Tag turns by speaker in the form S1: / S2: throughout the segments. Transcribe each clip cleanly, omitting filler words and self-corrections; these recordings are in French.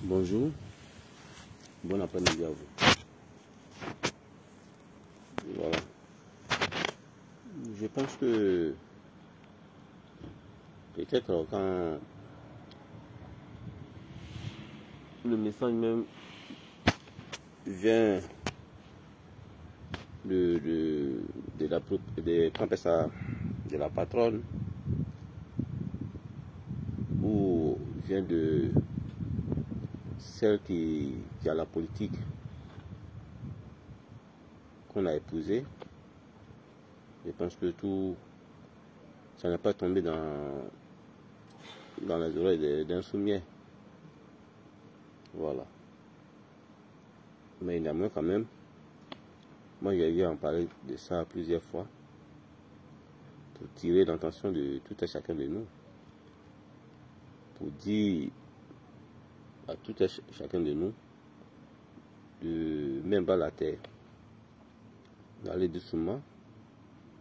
S1: Bonjour, bon après-midi à vous. Voilà. Je pense que peut-être quand le message même vient de la patronne ou vient de celle qui a la politique qu'on a épousée, je pense que tout ça n'est pas tombé dans les oreilles d'un soumier. Voilà. Mais néanmoins quand même, moi j'ai eu à en parler de ça plusieurs fois pour tirer l'attention de tout un chacun de nous, pour dire à tout un chacun de nous de même bas la terre, d'aller doucement,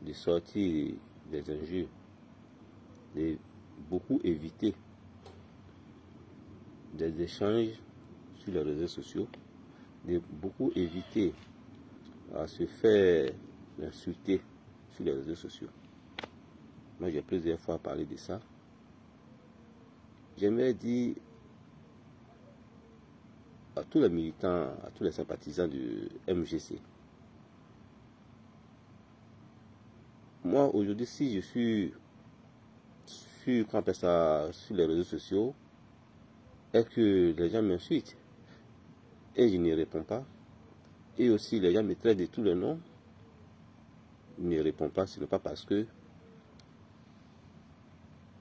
S1: de sortir des injures, de beaucoup éviter des échanges sur les réseaux sociaux, de beaucoup éviter à se faire insulter sur les réseaux sociaux. Moi j'ai plusieurs fois parlé de ça. J'aimerais dire à tous les militants, à tous les sympathisants du MGC. Moi aujourd'hui, si je suis sur les réseaux sociaux et que les gens m'insultent et je n'y réponds pas, et aussi les gens me traitent de tous les noms, je ne réponds pas, ce n'est pas parce que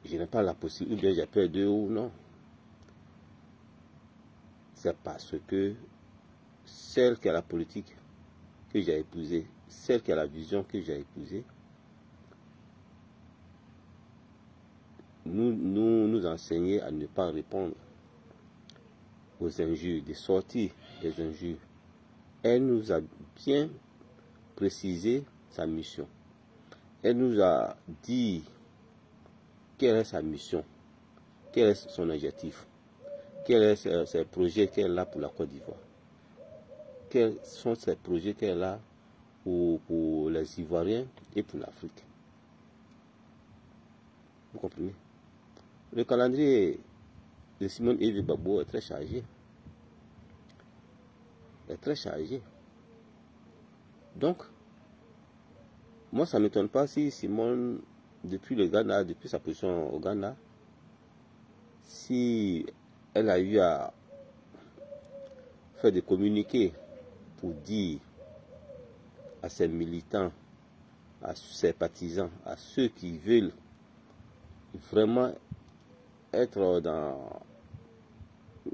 S1: je n'ai pas la possibilité, ou bien j'ai peur d'eux ou non. C'est parce que celle qui a la politique que j'ai épousée, celle qui a la vision que j'ai épousée, nous enseigner à ne pas répondre aux injures, de sortir des injures. Elle nous a bien précisé sa mission. Elle nous a dit quelle est sa mission, quel est son objectif, quels sont ses projets qu'elle a pour la Côte d'Ivoire, quels sont ses projets qu'elle a pour les Ivoiriens et pour l'Afrique. Vous comprenez? Le calendrier de Simone-Ève Gbagbo est très chargé. Est très chargé. Donc, moi ça ne m'étonne pas si Simone, depuis le Ghana, depuis sa position au Ghana, si elle a eu à faire des communiqués pour dire à ses militants, à ses partisans, à ceux qui veulent vraiment être dans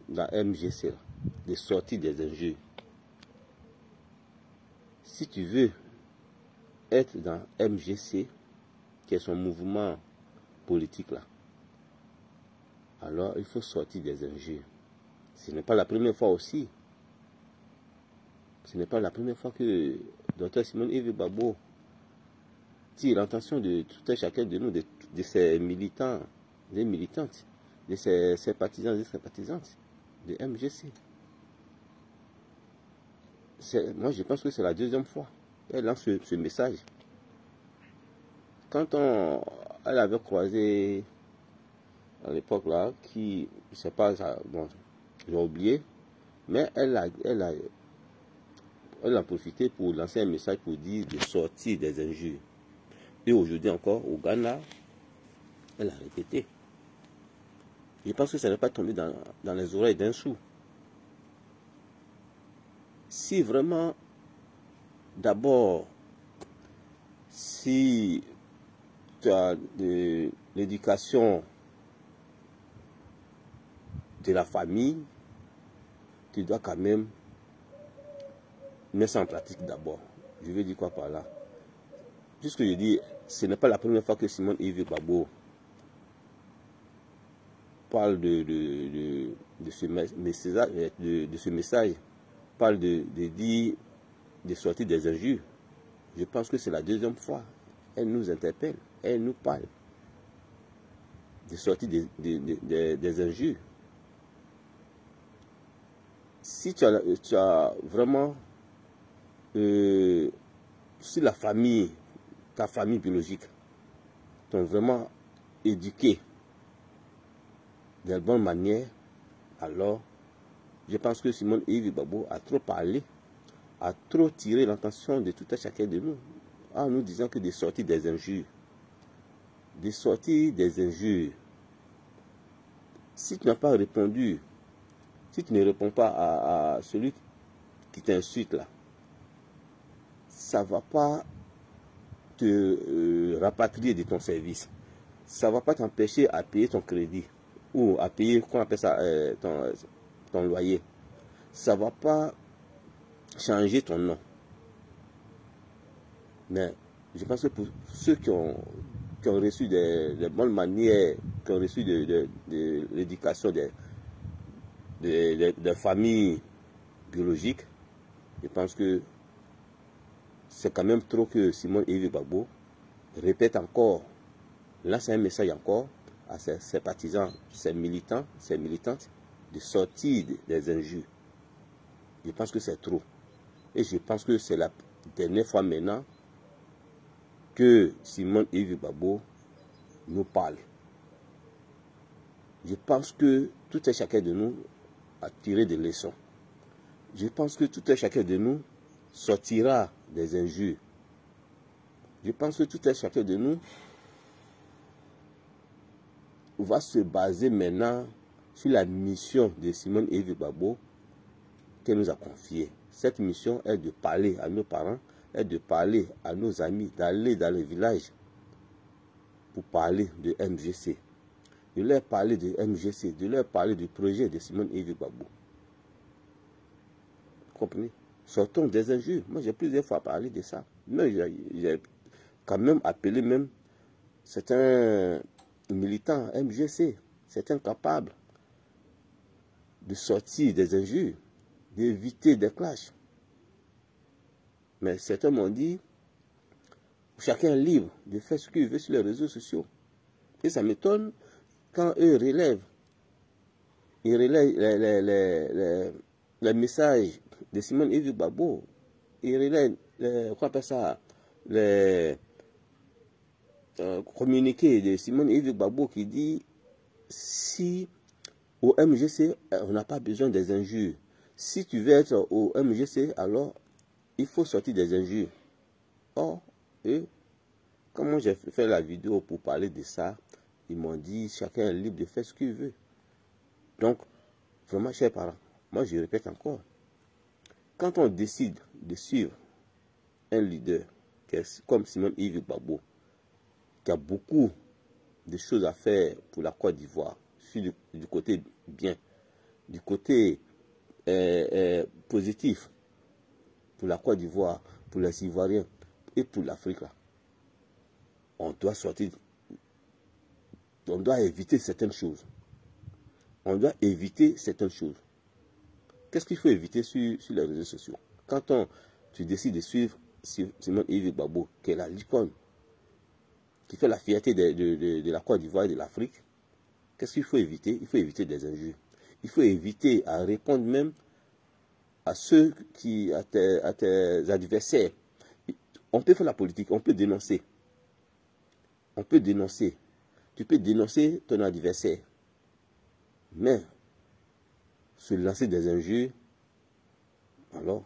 S1: MGC, de sortir des injures. Si tu veux être dans MGC, qui est son mouvement politique là, alors il faut sortir des injures. Ce n'est pas la première fois aussi. Ce n'est pas la première fois que Dr Simone-Ève Gbagbo tire l'attention de tout un chacun de nous, de ses militants, des militantes, de ses sympathisants et sympathisantes de MGC. Moi je pense que c'est la deuxième fois qu'elle lance ce message. Quand elle avait croisé à l'époque là, qui, je sais pas, bon, j'ai oublié, mais elle a profité pour lancer un message pour dire de sortir des injures. Et aujourd'hui encore, au Ghana, elle a répété. Je pense que ça n'est pas tombé dans les oreilles d'un sou. Si vraiment, d'abord, si tu as de l'éducation de la famille, tu dois quand même mettre ça en pratique d'abord. Je veux dire quoi par là? Puisque je dis, ce n'est pas la première fois que Simone-Ève Gbagbo parle de ce message, parle de dire de sortir des injures. Je pense que c'est la deuxième fois. Elle nous interpelle, elle nous parle de sortir des injures. si tu as vraiment, si la famille, ta famille biologique, t'ont vraiment éduqué de la bonne manière, alors je pense que Simone Yves Gbagbo a trop parlé, a trop tiré l'attention de tout un chacun de nous, en nous disant que des sorties des injures. Des sorties des injures. Si tu n'as pas répondu, si tu ne réponds pas à celui qui t'insulte là, ça ne va pas te rapatrier de ton service. Ça ne va pas t'empêcher à payer ton crédit ou à payer, qu'on appelle ça, ton loyer. Ça ne va pas changer ton nom. Mais je pense que pour ceux qui ont reçu des bonnes manières, qui ont reçu de l'éducation de familles biologiques, je pense que c'est quand même trop que Simone Yves Gbagbo répète encore, lance un message encore à ses partisans, ses militants, ses militantes, de sortir des injures. Je pense que c'est trop. Et je pense que c'est la dernière fois maintenant que Simone Yves Gbagbo nous parle. Je pense que tout un chacun de nous a tiré des leçons. Je pense que tout un chacun de nous sortira des injures. Je pense que tout un chacun de nous va se baser maintenant sur la mission de Simone Yves Gbagbo qu'elle nous a confiée. Cette mission est de parler à nos parents, est de parler à nos amis, d'aller dans les villages pour parler de MGC, de leur parler de MGC, de leur parler du projet de Simone Yves Gbagbo. Vous comprenez? Sortons des injures. Moi, j'ai plusieurs fois parlé de ça. Mais j'ai quand même appelé même certains militants MGC, certains capables de sortir des injures, d'éviter des clashs. Mais certains m'ont dit, chacun est libre de faire ce qu'il veut sur les réseaux sociaux. Et ça m'étonne quand eux relèvent, ils relèvent les messages de Simone Yves Gbagbo, ils relèvent, quoi appelle ça, les communiqués de Simone Yves Gbagbo qui dit, si au MGC, on n'a pas besoin des injures. Si tu veux être au MGC, alors il faut sortir des injures. Or, eux, comment j'ai fait la vidéo pour parler de ça, ils m'ont dit chacun est libre de faire ce qu'il veut. Donc, vraiment, chers parents, moi je répète encore, quand on décide de suivre un leader comme Simone Yves Gbagbo, qui a beaucoup de choses à faire pour la Côte d'Ivoire, du côté bien, du côté positif, pour la Côte d'Ivoire, pour les Ivoiriens et pour l'Afrique là. On doit sortir, on doit éviter certaines choses. On doit éviter certaines choses. Qu'est-ce qu'il faut éviter sur les réseaux sociaux? Quand tu décides de suivre Simone Yves Gbagbo, qui est la l'icône, qui fait la fierté de la Côte d'Ivoire et de l'Afrique, qu'est-ce qu'il faut éviter? Il faut éviter des injures. Il faut éviter à répondre même à ceux qui, à tes adversaires. On peut faire la politique, on peut dénoncer. On peut dénoncer. Tu peux dénoncer ton adversaire. Mais, se lancer des injures, alors,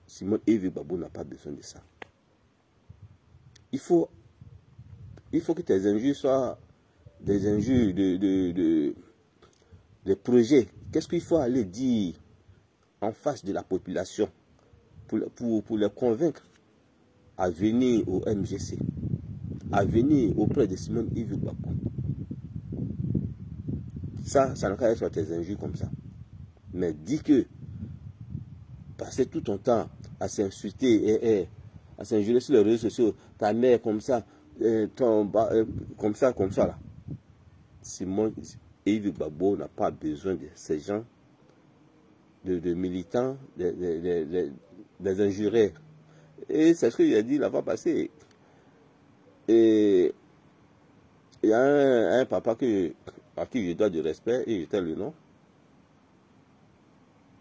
S1: Simone Yves Gbagbo n'a pas besoin de ça. Il faut que tes injures soient des injures de projets. Qu'est-ce qu'il faut aller dire en face de la population pour les convaincre à venir au MGC, à venir auprès de Simone Yves Gbagbo? Ça n'a qu'à être tes injures comme ça. Mais dis que passer tout ton temps à s'insulter et à s'injurer sur les réseaux sociaux, ta mère comme ça, comme ça là. Simone Yves Gbagbo n'a pas besoin de ces gens, de militants, des injurés. Et c'est ce qu'il a dit là-bas passé. Et il y a un papa à qui je dois du respect, et j'étais le nom.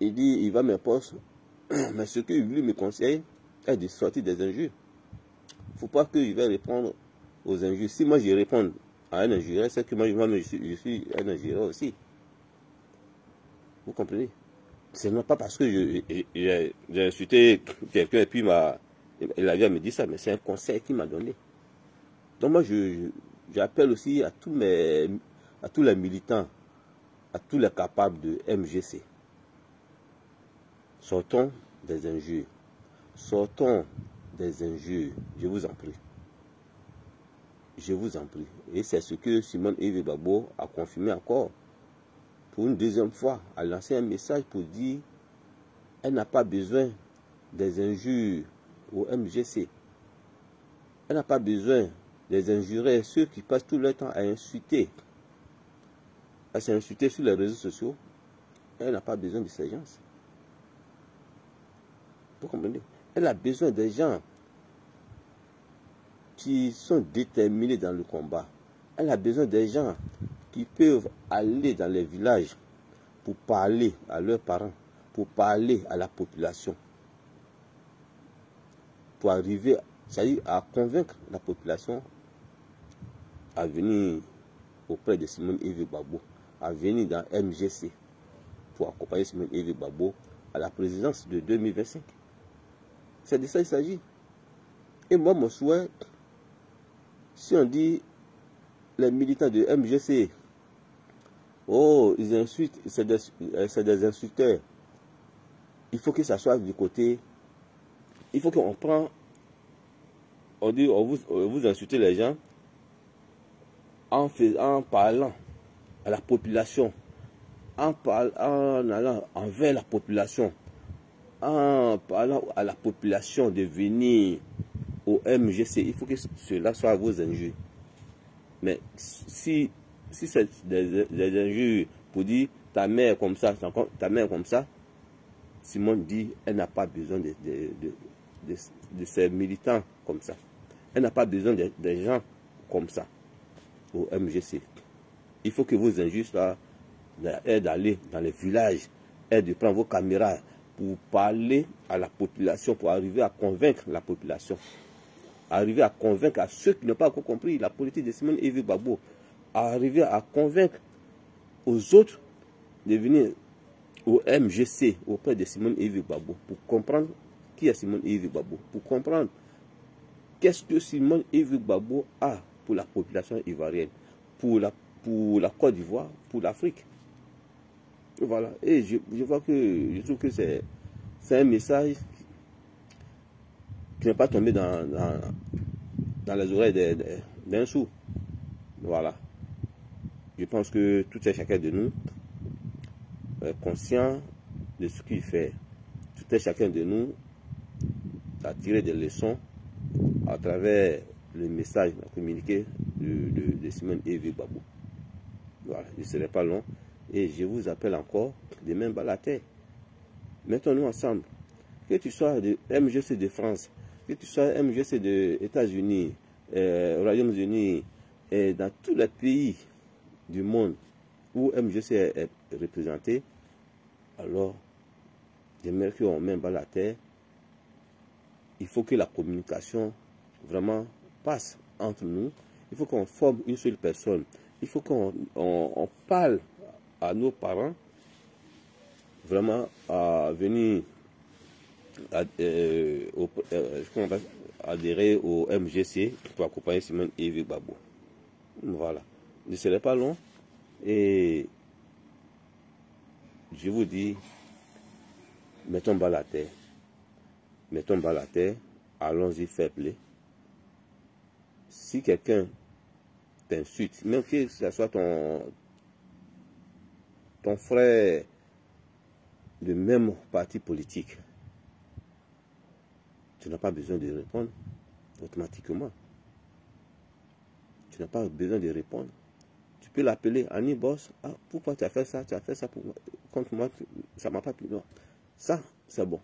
S1: il dit, il va m'imposer. Mais ce que lui me conseille est de sortir des injures. Il ne faut pas qu'il va répondre aux injures. Si moi je réponds à un injuré, c'est que moi je suis un injuré aussi. Vous comprenez? Ce n'est pas parce que j'ai insulté quelqu'un et puis il a me dit ça, mais c'est un conseil qu'il m'a donné. Donc moi j'appelle aussi à tous les militants, à tous les capables de MGC. Sortons des injures. Sortons des injures. Je vous en prie. Je vous en prie. Et c'est ce que Simone Eve Gbagbo a confirmé encore. Pour une deuxième fois, a lancé un message pour dire qu'elle n'a pas besoin des injures au MGC. Elle n'a pas besoin des injurés, ceux qui passent tout leur temps à insulter. À s'insulter sur les réseaux sociaux. Elle n'a pas besoin de ces gens. Vous comprenez? Elle a besoin des gens qui sont déterminés dans le combat. Elle a besoin des gens qui peuvent aller dans les villages pour parler à leurs parents, pour parler à la population, pour arriver, c'est-à-dire à convaincre la population à venir auprès de Simone Eve Gbagbo, à venir dans MGC pour accompagner Simone Eve Gbagbo à la présidence de 2025. C'est de ça qu'il s'agit. Et moi, mon souhait, si on dit les militants de MGC, oh, ils insultent, c'est des insulteurs, il faut que ça soit du côté, il faut qu'on prend, on dit, vous insultez les gens en parlant à la population, en allant envers la population, en parlant à la population de venir au MGC. Il faut que cela soit vos injures. Mais si c'est des injures pour dire ta mère comme ça, ta mère comme ça, Simone dit elle n'a pas besoin de ces militants comme ça. Elle n'a pas besoin des gens comme ça au MGC. Il faut que vos injures soient d'aller dans les villages, de prendre vos caméras pour parler à la population, pour arriver à convaincre la population. Arriver à convaincre à ceux qui n'ont pas encore compris la politique de Simone Eve Gbagbo. Arriver à convaincre aux autres de venir au MGC auprès de Simone Eve Gbagbo pour comprendre qui est Simone Eve Gbagbo, pour comprendre qu'est-ce que Simone Eve Gbagbo a pour la population ivoirienne, pour la Côte d'Ivoire, pour l'Afrique. Voilà. Et je trouve que c'est un message qui n'est pas tombé dans les oreilles d'un sourd. Voilà. Je pense que tout et chacun de nous est conscient de ce qu'il fait. Tout et chacun de nous a tiré des leçons à travers le message communiqué de Simone Eve Gbagbo. Voilà. Je ne serai pas long. Et je vous appelle encore de même bas la terre. Mettons-nous ensemble. Que tu sois de MGC de France, que tu sois MGC des États-Unis, Royaume-Uni, et dans tous les pays du monde où MGC est représenté, alors, j'aimerais qu'on mette bas la terre. Il faut que la communication vraiment passe entre nous. Il faut qu'on forme une seule personne. Il faut qu'on parle à nos parents vraiment à venir adhérer au MGC pour accompagner Simone Eve Gbagbo. Voilà. Ne serait pas long. Et je vous dis, mettons bas la terre. Mettons bas la terre. Allons-y fair play. Si quelqu'un t'insulte, même que ce soit ton frère de même parti politique, tu n'as pas besoin de répondre automatiquement. Tu n'as pas besoin de répondre. Tu peux l'appeler Annie Boss. Ah, pourquoi tu as fait ça? Tu as fait ça contre moi, ça m'a pas plu. Non. Ça, c'est bon.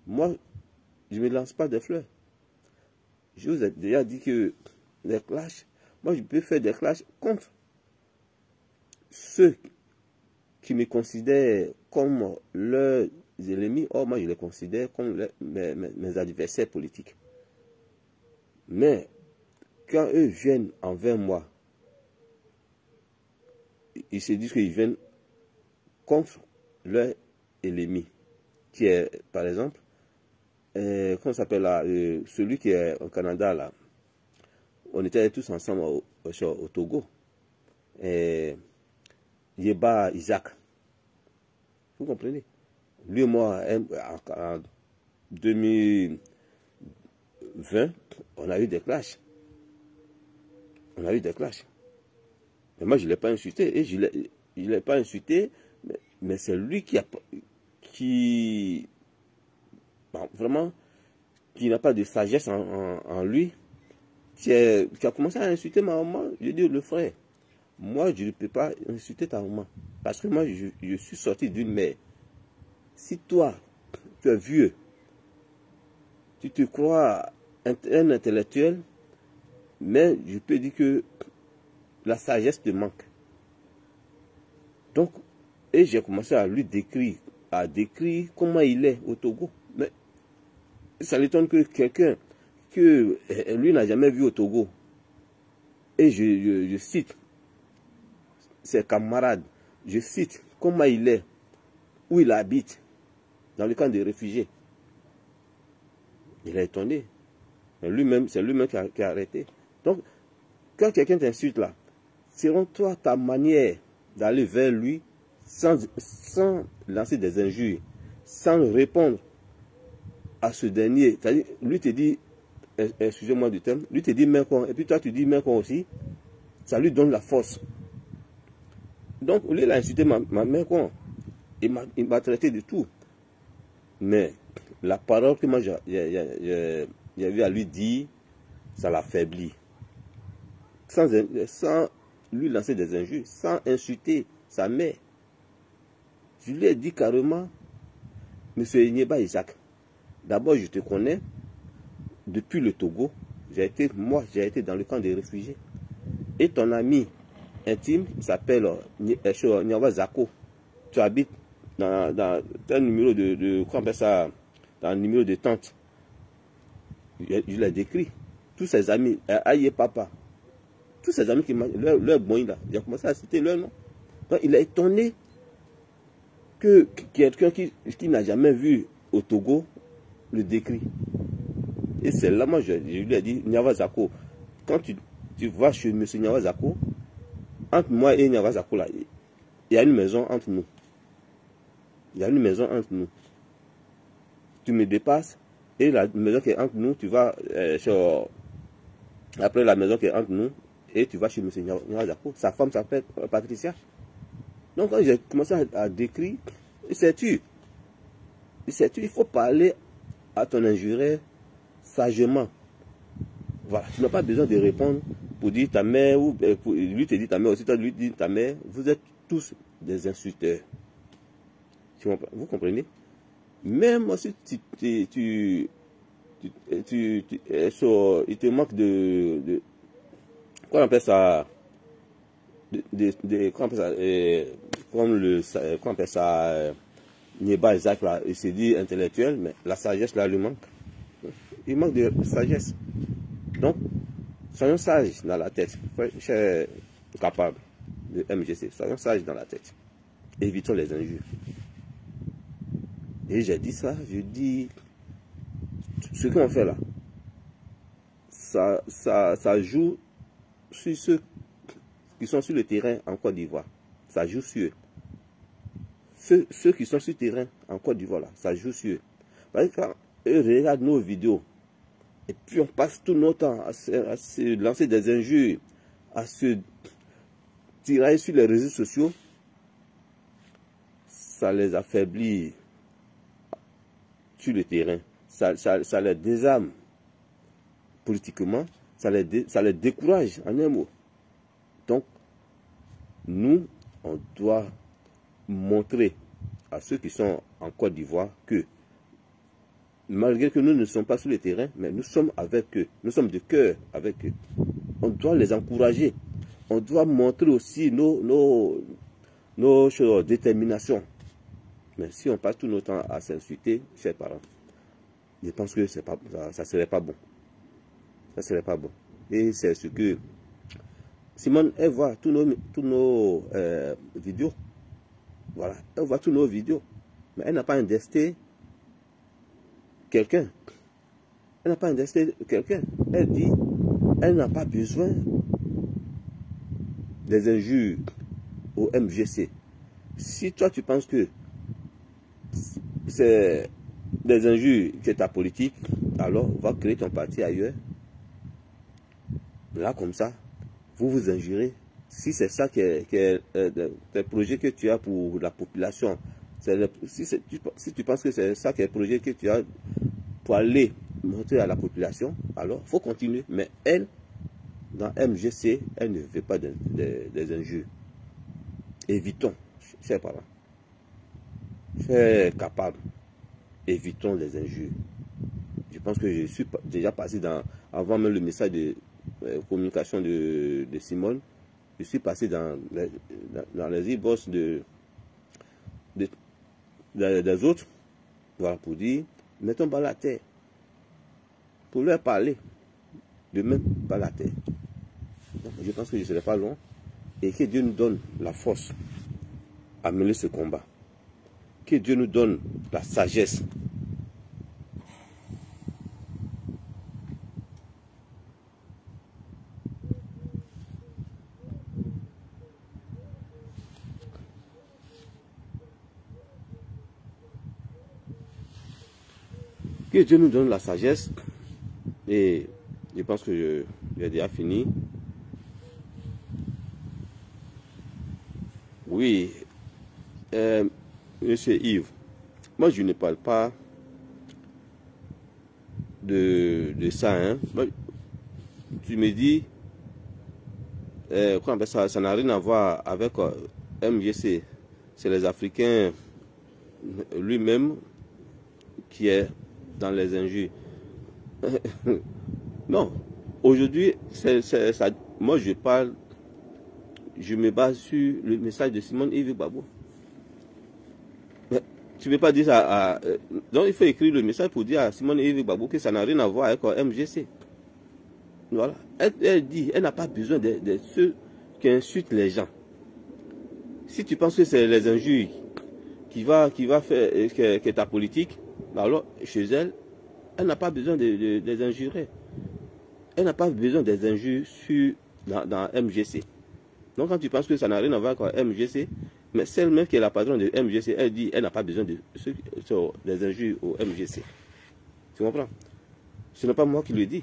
S1: Moi, je ne me lance pas des fleurs. Je vous ai déjà dit que les clashs, moi je peux faire des clashs contre ceux qui me considèrent comme leurs ennemis, or moi je les considère comme mes adversaires politiques. Mais quand eux viennent envers moi, ils se disent qu'ils viennent contre leur ennemi, qui est, par exemple, comment s'appelle là, celui qui est au Canada, là. On était tous ensemble au Togo. Yeba Isaac. Vous comprenez? Lui et moi, en 2020, on a eu des clashs. On a eu des clashs. Mais moi, je ne l'ai pas insulté. Et je ne l'ai pas insulté, mais c'est lui bon, vraiment, qui n'a pas de sagesse en lui, qui a commencé à insulter ma maman. Je dis, le frère, moi, je ne peux pas insulter ta maman. Parce que moi, je suis sorti d'une mère. Si toi, tu es vieux, tu te crois un intellectuel, mais je peux dire que la sagesse te manque. Donc, et j'ai commencé à lui décrire, comment il est au Togo. Mais ça l'étonne que quelqu'un que lui n'a jamais vu au Togo, et je cite ses camarades, je cite comment il est, où il habite, dans le camp des réfugiés. Il est étonné. C'est lui-même qui a arrêté. Donc, quand quelqu'un t'insulte là, selon toi, ta manière d'aller vers lui, sans lancer des injures, sans répondre à ce dernier, c'est-à-dire, lui te dit, excusez-moi du terme, lui te dit mais quoi, et puis toi tu dis mais quoi aussi, ça lui donne la force. Donc, lui, il a insulté ma mère quoi, il m'a traité de tout. Mais la parole que moi j'ai eu à lui dire, ça l'affaiblit. Sans lui lancer des injures, sans insulter sa mère. Je lui ai dit carrément, Monsieur Yeba Isaac, d'abord je te connais depuis le Togo. J'ai été dans le camp des réfugiés. Et ton ami intime s'appelle Nyawa Zako. Tu habites dans un numéro de comment on appelle ça, dans un numéro de tente. Je l'ai décrit. Tous ses amis, Aïe Papa, tous ses amis qui m'ont leur bon là, j'ai commencé à citer leur nom. Donc il est étonné que quelqu'un qui n'a jamais vu au Togo le décrit. Et c'est là, moi, je lui ai dit, Nyawa Zako, quand tu vas chez M. Nyawa Zako, entre moi et Nyawa Zako, là, il y a une maison entre nous. Il y a une maison entre nous. Tu me dépasses, et la maison qui est entre nous, tu vas après la maison qui est entre nous, et tu vas chez M. Nyawa Zako. Sa femme s'appelle Patricia. Donc, quand j'ai commencé à décrire, sais-tu, il faut parler à ton injuré sagement. Voilà, tu n'as pas besoin de répondre pour dire ta mère, ou lui te dit ta mère aussi, toi lui dit ta mère. Vous êtes tous des insulteurs. Vous comprenez? Même si il te manque de quoi on appelle ça, comment on appelle ça, comment on appelle ça, Yeba Isaac là, il se dit intellectuel, mais la sagesse là lui manque. Il manque de sagesse. Donc, soyons sages dans la tête, chers capables de MGC, soyons sages dans la tête. Évitons les injures. Et j'ai dit ça, je dis, ce qu'on fait là, ça joue sur ceux qui sont sur le terrain en Côte d'Ivoire. Ça joue sur eux. Ceux qui sont sur le terrain en Côte d'Ivoire là, ça joue sur eux. Parce que quand eux regardent nos vidéos, et puis on passe tout notre temps à se lancer des injures, à se tirer sur les réseaux sociaux, ça les affaiblit sur le terrain. Ça les désarme politiquement, ça les décourage en un mot. Donc, nous, on doit montrer à ceux qui sont en Côte d'Ivoire que malgré que nous ne sommes pas sur le terrain, mais nous sommes avec eux. Nous sommes de cœur avec eux. On doit les encourager. On doit montrer aussi nos notre détermination. Mais si on passe tout notre temps à s'insulter, chers parents, je pense que ça ne serait pas bon. Ça serait pas bon. Et c'est ce que Simone, elle voit tous nos vidéos. Voilà, elle voit tous nos vidéos. Mais elle n'a pas indexé quelqu'un. Elle n'a pas indexé quelqu'un. Elle dit, elle n'a pas besoin des injures au MGC. Si toi tu penses que c'est des injures qui est ta politique, alors va créer ton parti ailleurs. Là, comme ça, vous vous injurez. Si c'est ça qui est le projet que tu as pour la population, si tu penses que c'est ça qui est le projet que tu as pour aller montrer à la population, alors il faut continuer. Mais elle, dans MGC, elle ne veut pas des injures. Évitons, chers parents, chers capables, évitons les injures. Je pense que je suis déjà passé avant même le message de communication de Simone, je suis passé dans les e-boss des autres, voilà, pour dire, mettons pas la terre, pour leur parler, de même pas la terre. Donc, je pense que je ne serai pas long, et que Dieu nous donne la force à mener ce combat. Que Dieu nous donne la sagesse. Que Dieu nous donne la sagesse. Et je pense que j'ai déjà fini. Oui, monsieur Yves, moi je ne parle pas de ça. Hein. Moi, tu me dis, ça n'a rien à voir avec MGC. C'est les Africains lui-même qui est dans les injures. Non, aujourd'hui, moi je parle, je me base sur le message de Simone Yves Gbagbo. Mais tu ne peux pas dire ça donc il faut écrire le message pour dire à Simone Yves Gbagbo que ça n'a rien à voir avec MGC. Voilà. Elle dit, elle n'a pas besoin de ceux qui insultent les gens. Si tu penses que c'est les injures qui va faire que ta politique, alors chez elle, elle n'a pas besoin de les injurer. Elle n'a pas besoin des injures dans MGC. Donc quand tu penses que ça n'a rien à voir avec MGC, mais celle même qui est la patronne de MGC, elle dit, elle n'a pas besoin des injures au MGC. Tu comprends? Ce n'est pas moi qui le dis.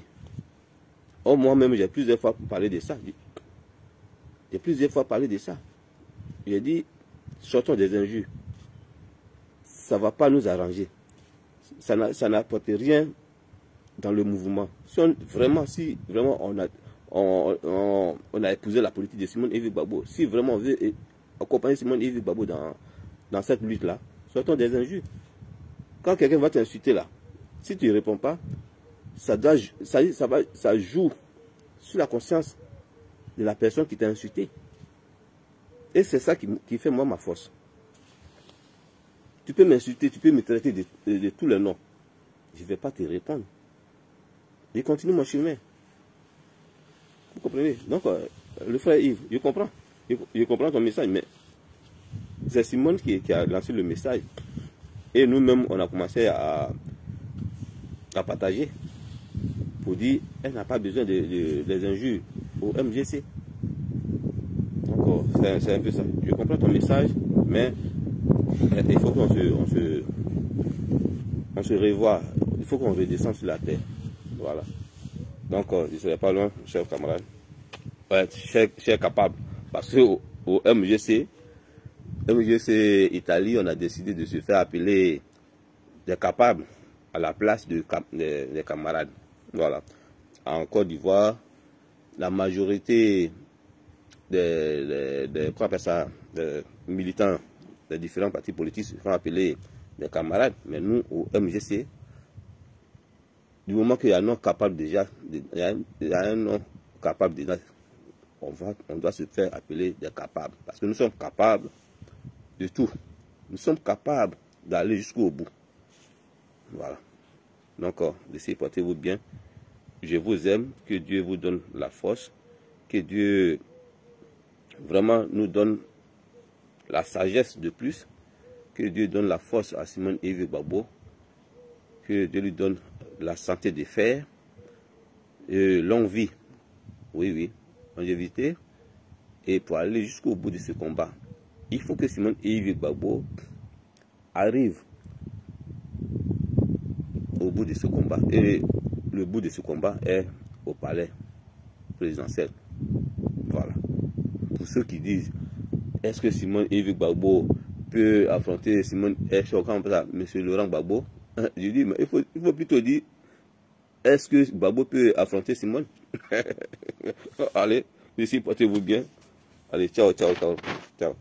S1: Oh, moi-même, j'ai plusieurs fois parlé de ça. J'ai plusieurs fois parlé de ça. J'ai dit, sortons des injures. Ça ne va pas nous arranger. Ça n'apporte rien dans le mouvement. Si vraiment on a épousé la politique de Simone Yves Gbagbo, si vraiment on veut accompagner Simone Yves Gbagbo dans cette lutte-là, sortons des injures. Quand quelqu'un va t'insulter là, si tu ne réponds pas, ça joue sur la conscience de la personne qui t'a insulté. Et c'est ça qui fait moi ma force. Tu peux m'insulter, tu peux me traiter de tous les noms. Je ne vais pas te répondre. Je continue mon chemin. Vous comprenez? Donc, le frère Yves, je comprends. Je comprends ton message, mais c'est Simone qui a lancé le message. Et nous-mêmes, on a commencé à partager. Pour dire, elle n'a pas besoin des injures au MGC. Donc, c'est un peu ça. Je comprends ton message, mais il faut qu'on se revoie. Il faut qu'on redescende sur la terre. Voilà. Donc, je ne serai pas loin, chers camarades. Ouais, chers capables. Parce qu'au MGC Italie, on a décidé de se faire appeler des capables à la place des camarades. Voilà. En Côte d'Ivoire, la majorité des militants des différents partis politiques se font appeler des camarades. Mais nous, au MGC, du moment qu'il y a un nom capable déjà, il y a un nom capable déjà, on doit se faire appeler des capables. Parce que nous sommes capables de tout. Nous sommes capables d'aller jusqu'au bout. Voilà. Donc, laissez, portez-vous bien. Je vous aime. Que Dieu vous donne la force. Que Dieu vraiment nous donne la sagesse de plus. Que Dieu donne la force à Simone Yves Gbagbo. Que Dieu lui donne la santé de fer. Longue vie. Oui, oui. Longévité. Et pour aller jusqu'au bout de ce combat, il faut que Simone Yves Gbagbo arrive au bout de ce combat. Et le bout de ce combat est au palais présidentiel. Voilà. Pour ceux qui disent, est-ce que Simone Yves Gbagbo peut affronter Simone Monsieur Laurent Gbagbo? Je dis, mais il faut plutôt dire, est-ce que Gbagbo peut affronter Simone? Allez, ici, portez-vous bien. Allez, ciao, ciao, ciao, ciao.